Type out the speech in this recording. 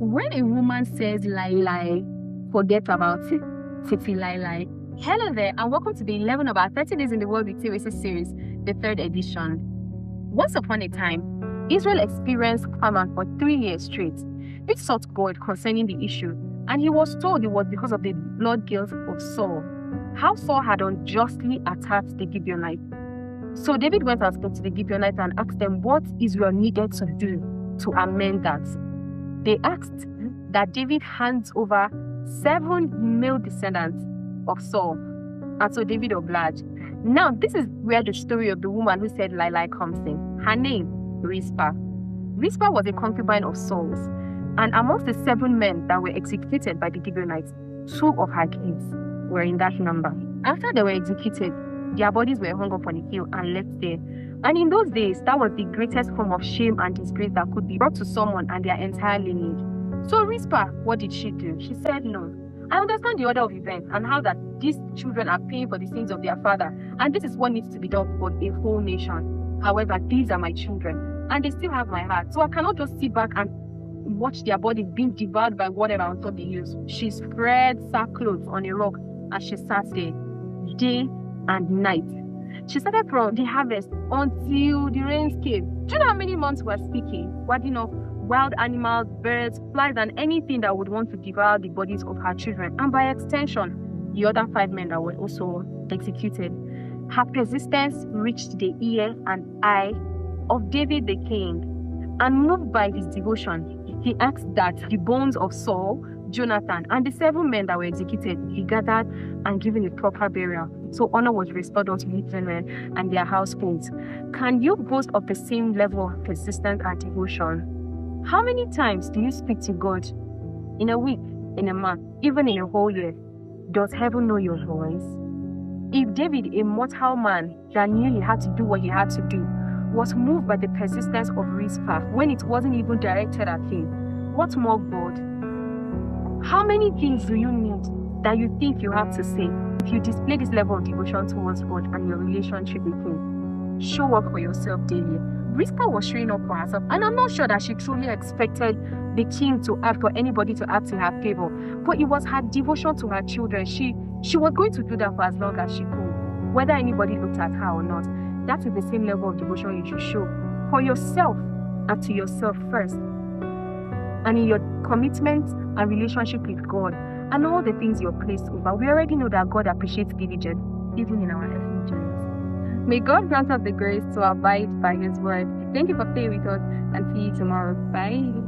When a woman says lie, lie, forget about it. Titi lie, lie. Hello there, and welcome to the 11 about 30 Days in the World with TVC series, the third edition. Once upon a time, Israel experienced famine for 3 years straight. It sought God concerning the issue, and he was told it was because of the blood guilt of Saul. How Saul had unjustly attacked the Gibeonites. So David went and spoke to the Gibeonites and asked them what Israel needed to do to amend that. They asked that David hands over 7 male descendants of Saul. And so David obliged. Now, this is where the story of the woman who said lie, lie comes in. Her name, Rizpah. Rizpah was a concubine of Saul's. And amongst the 7 men that were executed by the Gibeonites, 2 of her kids were in that number. After they were executed, their bodies were hung up on a hill and left there. And in those days, that was the greatest form of shame and disgrace that could be brought to someone and their entire lineage. So Rizpah, what did she do? She said, no, I understand the order of events and how that these children are paying for the sins of their father. And this is what needs to be done for a whole nation. However, these are my children and they still have my heart. So I cannot just sit back and watch their bodies being devoured by whatever on top they use. She spread sackcloth on a rock and she sat there day and night. She started from the harvest until the rains came. Do you know how many months we're speaking? Warding off wild animals, birds, flies, and anything that would want to devour the bodies of her children. And by extension, the other 5 men that were also executed. Her persistence reached the ear and eye of David the king. And moved by his devotion, he asked that the bones of Saul, Jonathan, and the 7 men that were executed be gathered and given a proper burial. So honor was restored unto these men and their households. Can you boast of the same level of persistence and devotion? How many times do you speak to God? In a week, in a month, even in a whole year? Does heaven know your voice? If David, a mortal man that knew he had to do what he had to do, was moved by the persistence of Rizpah when it wasn't even directed at him, what more God? How many things do you need that you think you have to say if you display this level of devotion towards God and your relationship with Him? Show up for yourself daily. Rizpah was showing up for herself, and I'm not sure that she truly expected the king to act or anybody to act in her favor, but it was her devotion to her children. She was going to do that for as long as she could, whether anybody looked at her or not. That is the same level of devotion you should show for yourself and to yourself first, and in your commitment and relationship with God and all the things you're placed over. We already know that God appreciates diligence even in our earthly journeys. May God grant us the grace to abide by His word. Thank you for staying with us and see you tomorrow. Bye.